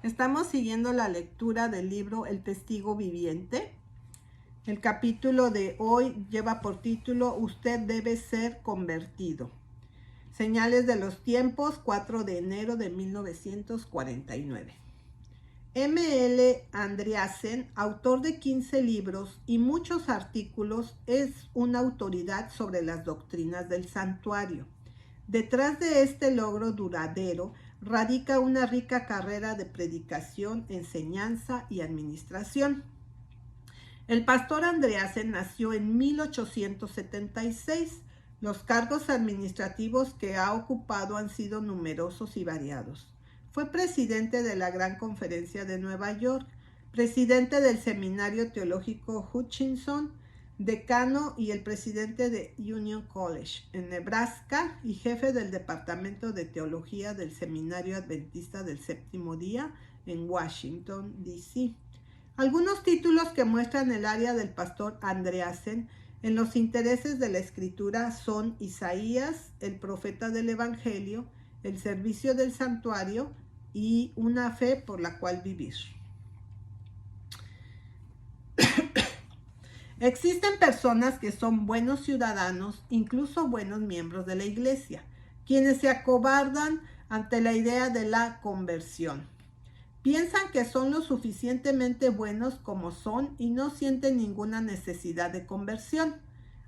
Estamos siguiendo la lectura del libro El Testigo Viviente. El capítulo de hoy lleva por título Usted debe ser convertido. Señales de los tiempos, 4 de enero de 1949. M.L. Andreasen, autor de 15 libros y muchos artículos, es una autoridad sobre las doctrinas del santuario. Detrás de este logro duradero radica una rica carrera de predicación, enseñanza y administración. El pastor Andreasen nació en 1876. Los cargos administrativos que ha ocupado han sido numerosos y variados. Fue presidente de la Gran Conferencia de Nueva York, presidente del Seminario Teológico Hutchinson, decano y el presidente de Union College en Nebraska y jefe del Departamento de Teología del Seminario Adventista del Séptimo Día en Washington, D.C. Algunos títulos que muestran el área del pastor Andreasen en los intereses de la Escritura son Isaías, el profeta del Evangelio, el servicio del santuario y una fe por la cual vivir. Existen personas que son buenos ciudadanos, incluso buenos miembros de la iglesia, quienes se acobardan ante la idea de la conversión. Piensan que son lo suficientemente buenos como son y no sienten ninguna necesidad de conversión.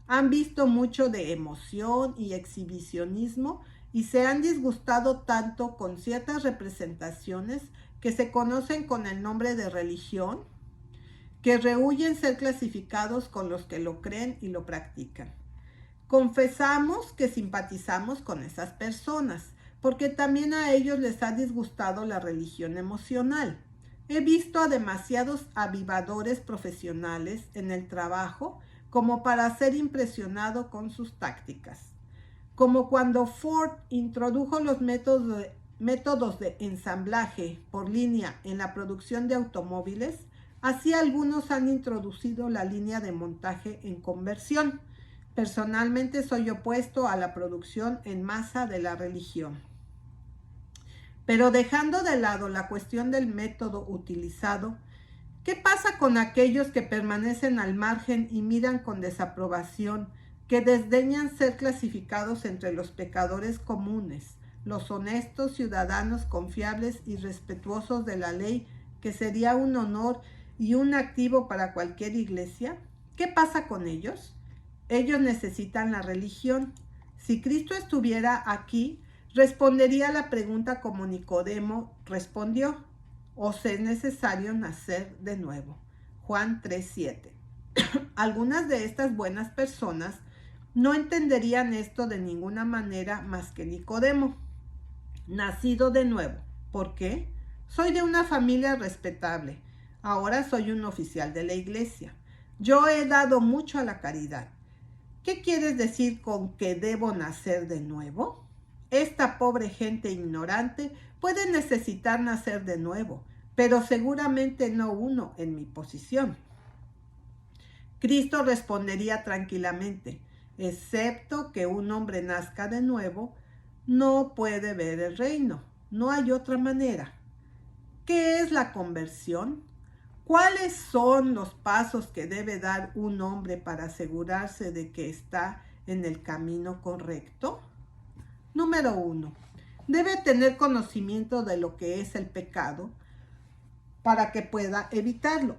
Han visto mucho de emoción y exhibicionismo y se han disgustado tanto con ciertas representaciones que se conocen con el nombre de religión, que rehúyen ser clasificados con los que lo creen y lo practican. Confesamos que simpatizamos con esas personas, porque también a ellos les ha disgustado la religión emocional. He visto a demasiados avivadores profesionales en el trabajo como para ser impresionado con sus tácticas. Como cuando Ford introdujo los métodos de ensamblaje por línea en la producción de automóviles, así algunos han introducido la línea de montaje en conversión. Personalmente soy opuesto a la producción en masa de la religión. Pero dejando de lado la cuestión del método utilizado, ¿qué pasa con aquellos que permanecen al margen y miran con desaprobación, que desdeñan ser clasificados entre los pecadores comunes, los honestos ciudadanos confiables y respetuosos de la ley, que sería un honor y un activo para cualquier iglesia? ¿Qué pasa con ellos? Ellos necesitan la religión. Si Cristo estuviera aquí, respondería a la pregunta como Nicodemo respondió: ¿os es necesario nacer de nuevo? Juan 3:7. Algunas de estas buenas personas no entenderían esto de ninguna manera más que Nicodemo. Nacido de nuevo. ¿Por qué? Soy de una familia respetable. Ahora soy un oficial de la iglesia. Yo he dado mucho a la caridad. ¿Qué quieres decir con que debo nacer de nuevo? Esta pobre gente ignorante puede necesitar nacer de nuevo, pero seguramente no uno en mi posición. Cristo respondería tranquilamente: excepto que un hombre nazca de nuevo, no puede ver el reino. No hay otra manera. ¿Qué es la conversión? ¿Cuáles son los pasos que debe dar un hombre para asegurarse de que está en el camino correcto? Número 1. Debe tener conocimiento de lo que es el pecado para que pueda evitarlo.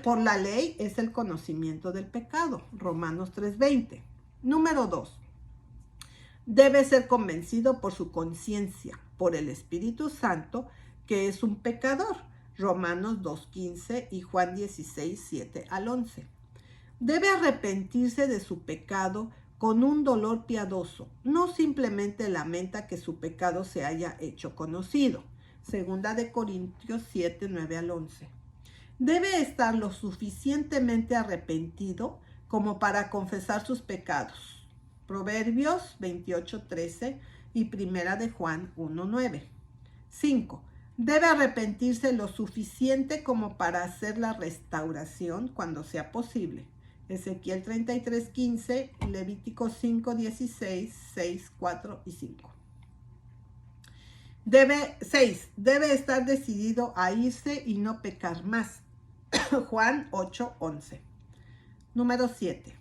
Por la ley es el conocimiento del pecado. Romanos 3:20. Número 2. Debe ser convencido por su conciencia, por el Espíritu Santo, que es un pecador. Romanos 2:15 y Juan 16:7 al 11. Debe arrepentirse de su pecado con un dolor piadoso. No simplemente lamenta que su pecado se haya hecho conocido. Segunda de Corintios 7:9 al 11. Debe estar lo suficientemente arrepentido como para confesar sus pecados. Proverbios 28:13 y Primera de Juan 1:9. 5. Debe arrepentirse lo suficiente como para hacer la restauración cuando sea posible. Ezequiel 33:15, Levítico 5:16, 6, 4 y 5. Debe estar decidido a irse y no pecar más. Juan 8:11. Número 7.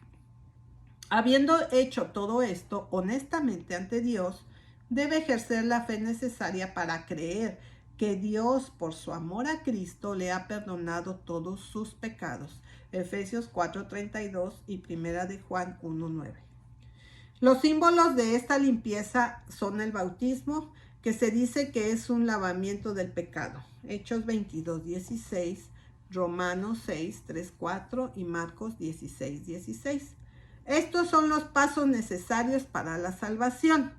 Habiendo hecho todo esto honestamente ante Dios, debe ejercer la fe necesaria para creer que Dios, por su amor a Cristo, le ha perdonado todos sus pecados. Efesios 4:32 y 1 de Juan 1:9. Los símbolos de esta limpieza son el bautismo, que se dice que es un lavamiento del pecado. Hechos 22:16, Romanos 6:3-4 y Marcos 16:16. Estos son los pasos necesarios para la salvación.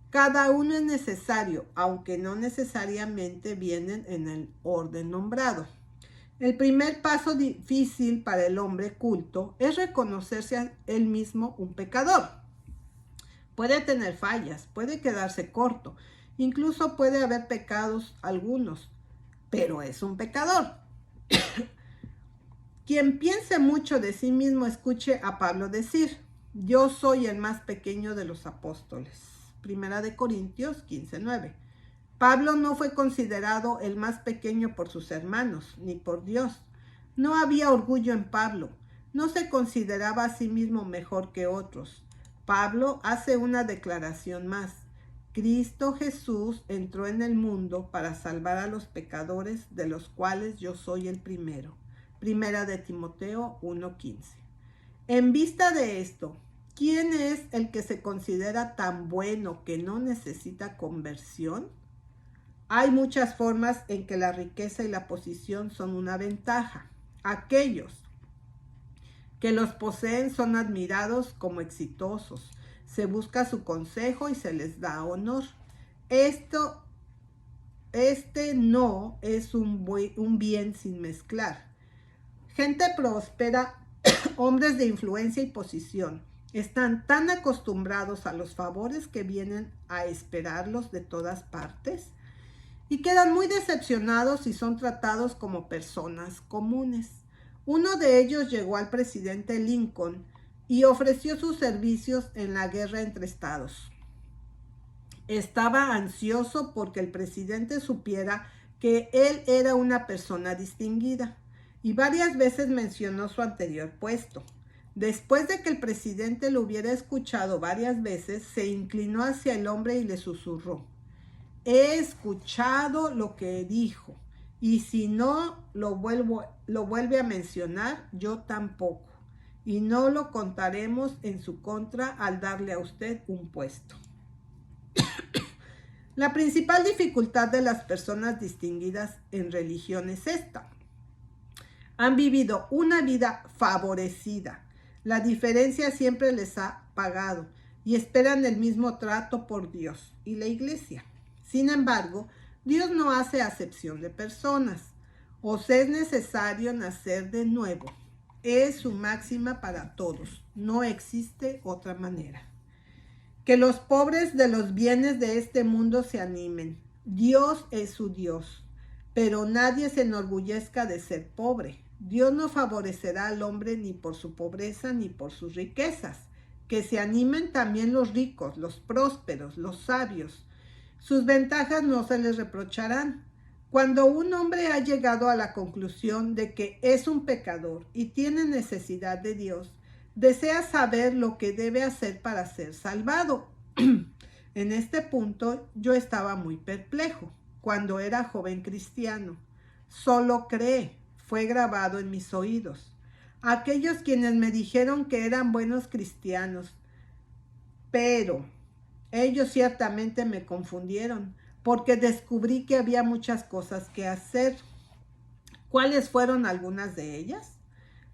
Cada uno es necesario, aunque no necesariamente vienen en el orden nombrado. El primer paso difícil para el hombre culto es reconocerse a él mismo un pecador. Puede tener fallas, puede quedarse corto, incluso puede haber pecados algunos, pero es un pecador. Quien piense mucho de sí mismo, escuche a Pablo decir: yo soy el más pequeño de los apóstoles. 1 de Corintios 15:9. Pablo no fue considerado el más pequeño por sus hermanos, ni por Dios. No había orgullo en Pablo. No se consideraba a sí mismo mejor que otros. Pablo hace una declaración más. Cristo Jesús entró en el mundo para salvar a los pecadores, de los cuales yo soy el primero. 1 de Timoteo 1:15. En vista de esto, ¿quién es el que se considera tan bueno que no necesita conversión? Hay muchas formas en que la riqueza y la posición son una ventaja. Aquellos que los poseen son admirados como exitosos. Se busca su consejo y se les da honor. Este no es un bien sin mezclar. Gente próspera, hombres de influencia y posición, están tan acostumbrados a los favores que vienen a esperarlos de todas partes y quedan muy decepcionados y son tratados como personas comunes. Uno de ellos llegó al presidente Lincoln y ofreció sus servicios en la guerra entre estados. Estaba ansioso porque el presidente supiera que él era una persona distinguida y varias veces mencionó su anterior puesto. Después de que el presidente lo hubiera escuchado varias veces, se inclinó hacia el hombre y le susurró: he escuchado lo que dijo, y si no lo vuelve a mencionar, yo tampoco, y no lo contaremos en su contra al darle a usted un puesto. La principal dificultad de las personas distinguidas en religión es esta: han vivido una vida favorecida. La diferencia siempre les ha pagado y esperan el mismo trato por Dios y la iglesia. Sin embargo, Dios no hace acepción de personas. Os es necesario nacer de nuevo. Es su máxima para todos. No existe otra manera. Que los pobres de los bienes de este mundo se animen. Dios es su Dios, pero nadie se enorgullezca de ser pobre. Dios no favorecerá al hombre ni por su pobreza ni por sus riquezas. Que se animen también los ricos, los prósperos, los sabios. Sus ventajas no se les reprocharán. Cuando un hombre ha llegado a la conclusión de que es un pecador y tiene necesidad de Dios, desea saber lo que debe hacer para ser salvado. En este punto yo estaba muy perplejo. Cuando era joven cristiano, solo cree, fue grabado en mis oídos. Aquellos quienes me dijeron que eran buenos cristianos, pero ellos ciertamente me confundieron, porque descubrí que había muchas cosas que hacer. ¿Cuáles fueron algunas de ellas?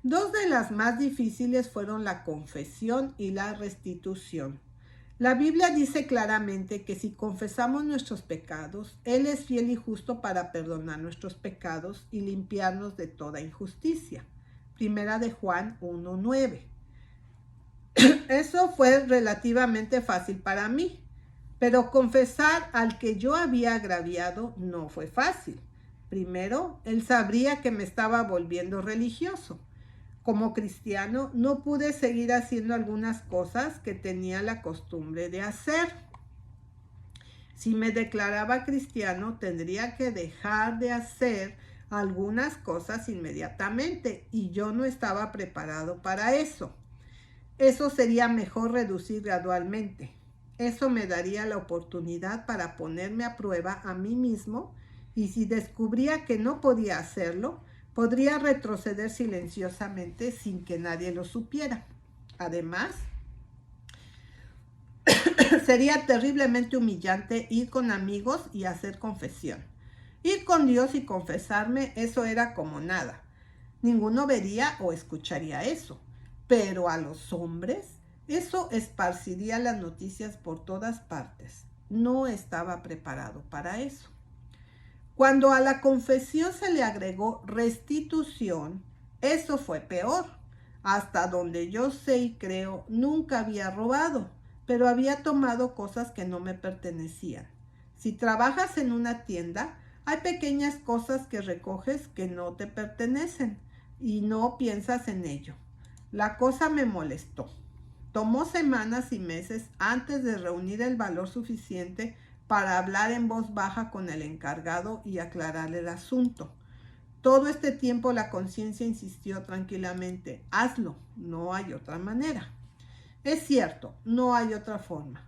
Dos de las más difíciles fueron la confesión y la restitución. La Biblia dice claramente que si confesamos nuestros pecados, Él es fiel y justo para perdonar nuestros pecados y limpiarnos de toda injusticia. 1 de Juan 1:9. Eso fue relativamente fácil para mí, pero confesar al que yo había agraviado no fue fácil. Primero, él sabría que me estaba volviendo religioso. Como cristiano, no pude seguir haciendo algunas cosas que tenía la costumbre de hacer. Si me declaraba cristiano, tendría que dejar de hacer algunas cosas inmediatamente y yo no estaba preparado para eso. Eso sería mejor reducir gradualmente. Eso me daría la oportunidad para ponerme a prueba a mí mismo y si descubría que no podía hacerlo, podría retroceder silenciosamente sin que nadie lo supiera. Además, sería terriblemente humillante ir con amigos y hacer confesión. Ir con Dios y confesarme, eso era como nada. Ninguno vería o escucharía eso. Pero a los hombres, eso esparciría las noticias por todas partes. No estaba preparado para eso. Cuando a la confesión se le agregó restitución, eso fue peor. Hasta donde yo sé y creo, nunca había robado, pero había tomado cosas que no me pertenecían. Si trabajas en una tienda, hay pequeñas cosas que recoges que no te pertenecen y no piensas en ello. La cosa me molestó. Tomó semanas y meses antes de reunir el valor suficiente para hablar en voz baja con el encargado y aclararle el asunto. Todo este tiempo la conciencia insistió tranquilamente, hazlo, no hay otra manera. Es cierto, no hay otra forma.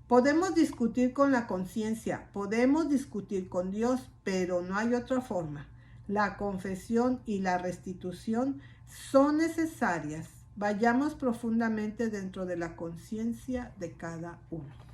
Podemos discutir con la conciencia, podemos discutir con Dios, pero no hay otra forma. La confesión y la restitución son necesarias. Vayamos profundamente dentro de la conciencia de cada uno.